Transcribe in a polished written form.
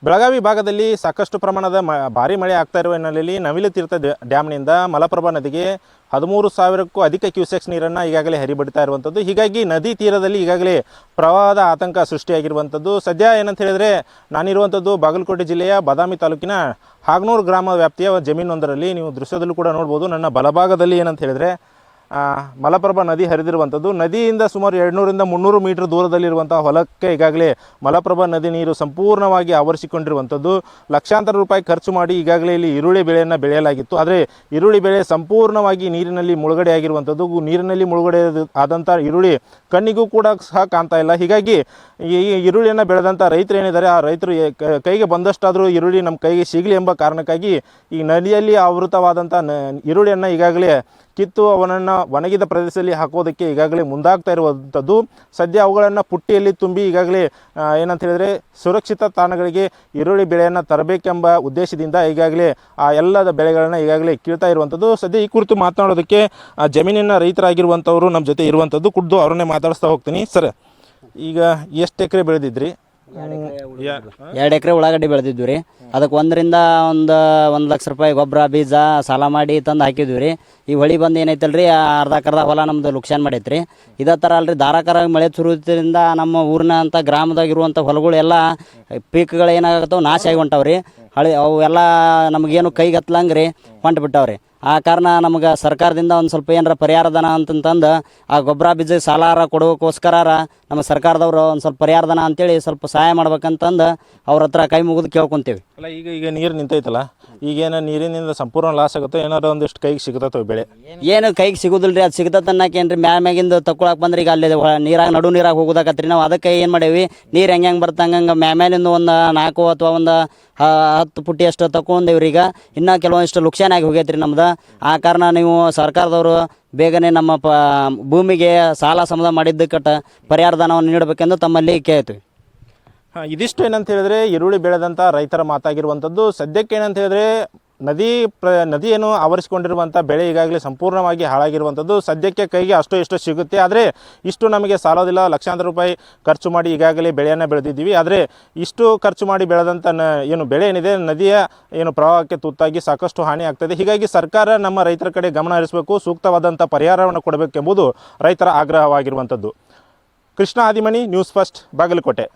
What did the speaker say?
ಬೆಳಗಾವಿ ಭಾಗದಲ್ಲಿ ಸಾಕಷ್ಟು ಪ್ರಮಾಣದ ಭಾರಿ ಮಳೆ ಆಗ್ತಾ ಇರುವ ಹಿನ್ನೆಲೆಯಲ್ಲಿ ನವಿಲು ತೀರ್ಥ ಡ್ಯಾಮ್ನಿಂದ ಮಲಪ್ರಭಾ ನದಿಗೆ 13,000ಕ್ಕೂ ಅಧಿಕ ಕ್ಯೂಸೆಕ್ಸ್ ನೀರನ್ನು ಈಗಾಗಲೇ ಹರಿಬಿಡ್ತಾ ಇರುವಂಥದ್ದು. ಹೀಗಾಗಿ ನದಿ ತೀರದಲ್ಲಿ ಈಗಾಗಲೇ ಪ್ರವಾಹದ ಆತಂಕ ಸೃಷ್ಟಿಯಾಗಿರುವಂಥದ್ದು. ಸದ್ಯ ಏನಂತ ಹೇಳಿದರೆ ನಾನಿರುವಂಥದ್ದು ಬಾಗಲಕೋಟೆ ಜಿಲ್ಲೆಯ ಬಾದಾಮಿ ತಾಲೂಕಿನ ಹಾಗನೂರು ಗ್ರಾಮ ವ್ಯಾಪ್ತಿಯ ಜಮೀನೊಂದರಲ್ಲಿ. ನೀವು ದೃಶ್ಯದಲ್ಲೂ ಕೂಡ ನೋಡ್ಬೋದು. ನನ್ನ ಬಲಭಾಗದಲ್ಲಿ ಏನಂತ ಹೇಳಿದರೆ ಮಲಪ್ರಭಾ ನದಿ ಹರಿದಿರುವಂಥದ್ದು. ನದಿಯಿಂದ ಸುಮಾರು 200ರಿಂದ 300 ಮೀಟರ್ ದೂರದಲ್ಲಿರುವಂಥ ಹೊಲಕ್ಕೆ ಈಗಾಗಲೇ ಮಲಪ್ರಭಾ ನದಿ ನೀರು ಸಂಪೂರ್ಣವಾಗಿ ಆವರಿಸಿಕೊಂಡಿರುವಂಥದ್ದು. ಲಕ್ಷಾಂತರ ರೂಪಾಯಿ ಖರ್ಚು ಮಾಡಿ ಈಗಾಗಲೇ ಇಲ್ಲಿ ಈರುಳ್ಳಿ ಬೆಳೆಯನ್ನು ಬೆಳೆಯಲಾಗಿತ್ತು. ಆದರೆ ಈರುಳ್ಳಿ ಬೆಳೆ ಸಂಪೂರ್ಣವಾಗಿ ನೀರಿನಲ್ಲಿ ಮುಳುಗಡೆಯಾಗಿರುವಂಥದ್ದು. ನೀರಿನಲ್ಲಿ ಮುಳುಗಡೆ ಆದಂಥ ಈರುಳ್ಳಿ ಕಣ್ಣಿಗೂ ಕೂಡ ಸಹ ಕಾಣ್ತಾ ಇಲ್ಲ. ಹೀಗಾಗಿ ಈ ಈರುಳ್ಳಿಯನ್ನು ಬೆಳೆದಂಥ ರೈತರು ಏನಿದ್ದಾರೆ, ಆ ರೈತರು ಕೈಗೆ ಬಂದಷ್ಟಾದರೂ ಈರುಳ್ಳಿ ನಮ್ಮ ಕೈಗೆ ಸಿಗಲಿ ಎಂಬ ಕಾರಣಕ್ಕಾಗಿ ಈ ನದಿಯಲ್ಲಿ ಆವೃತವಾದಂಥ ಈರುಳ್ಳಿಯನ್ನು ಈಗಾಗಲೇ ಕಿತ್ತು ಅವನನ್ನು ಒಣಗಿದ ಪ್ರದೇಶದಲ್ಲಿ ಹಾಕೋದಕ್ಕೆ ಈಗಾಗಲೇ ಮುಂದಾಗ್ತಾ ಇರುವಂಥದ್ದು. ಸದ್ಯ ಅವುಗಳನ್ನು ಪುಟ್ಟಿಯಲ್ಲಿ ತುಂಬಿ ಈಗಾಗಲೇ ಏನಂತ ಹೇಳಿದರೆ ಸುರಕ್ಷಿತ ತಾಣಗಳಿಗೆ ಈರುಳ್ಳಿ ಬೆಳೆಯನ್ನು ತರಬೇಕೆಂಬ ಉದ್ದೇಶದಿಂದ ಈಗಾಗಲೇ ಆ ಎಲ್ಲದ ಬೆಳೆಗಳನ್ನು ಈಗಾಗಲೇ ಕೀಳ್ತಾ ಇರುವಂಥದ್ದು. ಸದ್ಯ ಈ ಕುರಿತು ಮಾತನಾಡೋದಕ್ಕೆ ಜಮೀನಿನ ರೈತರಾಗಿರುವಂಥವರು ನಮ್ಮ ಜೊತೆ ಇರುವಂಥದ್ದು. ಖುದ್ದು ಅವ್ರನ್ನೇ ಮಾತಾಡಿಸ್ತಾ ಹೋಗ್ತೀನಿ. ಸರ್, ಈಗ ಎಷ್ಟು ಎಕರೆ ಬೆಳೆದಿದ್ರಿ? 2 ಎಕರೆ ಉಳ್ಳಾಗಡ್ಡಿ ಬೆಳೆದಿದ್ವಿ ರೀ. ಅದಕ್ಕೆ 1 ಲಕ್ಷ ರೂಪಾಯಿ ಗೊಬ್ಬರ ಬೀಜ ಸಾಲ ಮಾಡಿ ತಂದು ಹಾಕಿದ್ವಿ ರೀ. ಈ ಹೊಳಿ ಬಂದು ಏನೈತಲ್ರಿ, ಅರ್ಧ ಹೊಲ ನಮ್ದು ಲುಕ್ಷಾನ್ ಮಾಡೈತ್ರಿ. ಇದೇ ಥರ ಅಲ್ರಿ, ಧಾರಾಕಾರ ಮಳೆ ಸುರಿಯೋದ್ರಿಂದ ನಮ್ಮ ಊರಿನ ಅಂತ ಗ್ರಾಮದಾಗಿರುವಂಥ ಹೊಲಗಳೆಲ್ಲ ಪೀಕ್ಗಳು ಏನಾಗತ್ತವೆ, ನಾಶ ಆಗಿ ಹೊಂಟಾವ್ರಿ. ಅವು ಎಲ್ಲ ನಮಗೇನು ಕೈಗೆ ಹತ್ಲಂಗೆ ರೀ ಹೊಂಟು ಬಿಟ್ಟಾವ್ರಿ. ಆ ಕಾರಣ ನಮ್ಗೆ ಸರ್ಕಾರದಿಂದ ಒಂದು ಸ್ವಲ್ಪ ಏನಾರ ಪರಿಹಾರ ಧನ ಅಂತಂತಂದು ಆ ಗೊಬ್ಬರ ಬೀಜ ಸಾಲಾರ ಕೊಡೋಕ್ಕೋಸ್ಕರ ನಮ್ಮ ಸರ್ಕಾರದವರು ಒಂದು ಸ್ವಲ್ಪ ಪರಿಹಾರ ಧನ ಅಂತೇಳಿ ಸ್ವಲ್ಪ ಸಹಾಯ ಮಾಡ್ಬೇಕಂತಂದು ಅವ್ರ ಹತ್ರ ಕೈ ಮುಗಿದು ಕೇಳ್ಕೊತೀವಿ. ಅಲ್ಲ, ಈಗ ನೀರು ನಿಂತೈತಲ್ಲ, ಈಗೇನು ನೀರಿನಿಂದ ಸಂಪೂರ್ಣ ಲಾಸ್ ಆಗುತ್ತೆ? ಏನಾದ್ರು ಒಂದಿಷ್ಟು ಕೈಗೆ ಸಿಗತ್ತವೆ ಬೆಳೆ? ಏನು ಕೈಗೆ ಸಿಗೋದಿಲ್ಲ ರೀ. ಅದು ಸಿಗತ್ತೆ ಅನ್ನಕೇನು ರೀ, ಮ್ಯಾಗಿಂದ ತಗೊಳಕ್ಕೆ ಬಂದ್ರೆ ಈಗ ಅಲ್ಲಿ ನೀರಾಗ ನೀರಾಗ ಹೋಗೋದಾಕತ್ರಿ. ನಾವು ಅದಕ್ಕೆ ಏನು ಮಾಡೇವಿ, ನೀರು ಹೆಂಗೆ ಬರುತ್ತೆ ಹಂಗಂಗೆ ಮ್ಯಾಲಿಂದ ಒಂದು 4 ಅಥವಾ ಒಂದು 10 ಪುಟ್ಟಿ ಅಷ್ಟು ತಗೊಂಡೇವ್ರಿ. ಈಗ ಇನ್ನೂ ಕೆಲವೊಂದಿಷ್ಟು ಲುಕ್ಷಾನ್ ಆಗಿ ಹೋಗೈತ್ರಿ ನಮ್ದು. ಆ ಕಾರಣ ನೀವು ಸರ್ಕಾರದವರು ಬೇಗನೆ ನಮ್ಮ ಭೂಮಿಗೆ ಸಾಲ ಸಮದ ಮಾಡಿದ್ದಕ್ಕೆ ಪರಿಹಾರ ಧನವನ್ನು ನೀಡಬೇಕೆಂದು ತಮ್ಮಲ್ಲಿ ಕೇಳ್ತೀವಿ. ಇದಿಷ್ಟು ಏನಂತ ಹೇಳಿದ್ರೆ ಈರುಳ್ಳಿ ಬೆಳೆದಂಥ ರೈತರ ಮಾತಾಗಿರುವಂಥದ್ದು. ಸದ್ಯಕ್ಕೆ ಏನಂತ ಹೇಳಿದ್ರೆ ನದಿಯನ್ನು ಆವರಿಸಿಕೊಂಡಿರುವಂಥ ಬೆಳೆ ಈಗಾಗಲೇ ಸಂಪೂರ್ಣವಾಗಿ ಹಾಳಾಗಿರುವಂಥದ್ದು. ಸದ್ಯಕ್ಕೆ ಕೈಗೆ ಅಷ್ಟು ಇಷ್ಟು ಸಿಗುತ್ತೆ, ಆದರೆ ಇಷ್ಟು ನಮಗೆ ಸಾಲೋದಿಲ್ಲ. ಲಕ್ಷಾಂತರ ರೂಪಾಯಿ ಖರ್ಚು ಮಾಡಿ ಈಗಾಗಲೇ ಬೆಳೆಯನ್ನು ಬೆಳೆದಿದ್ದೀವಿ. ಆದರೆ ಇಷ್ಟು ಖರ್ಚು ಮಾಡಿ ಬೆಳೆದಂಥ ಏನು ಬೆಳೆ ಏನಿದೆ, ನದಿಯ ಏನು ಪ್ರವಾಹಕ್ಕೆ ತುತ್ತಾಗಿ ಸಾಕಷ್ಟು ಹಾನಿ ಆಗ್ತದೆ. ಹೀಗಾಗಿ ಸರ್ಕಾರ ನಮ್ಮ ರೈತರ ಕಡೆ ಗಮನ ಹರಿಸಬೇಕು, ಸೂಕ್ತವಾದಂಥ ಪರಿಹಾರವನ್ನು ಕೊಡಬೇಕೆಂಬುದು ರೈತರ ಆಗ್ರಹವಾಗಿರುವಂಥದ್ದು. Krishna Adimani, news first, Bagalkot.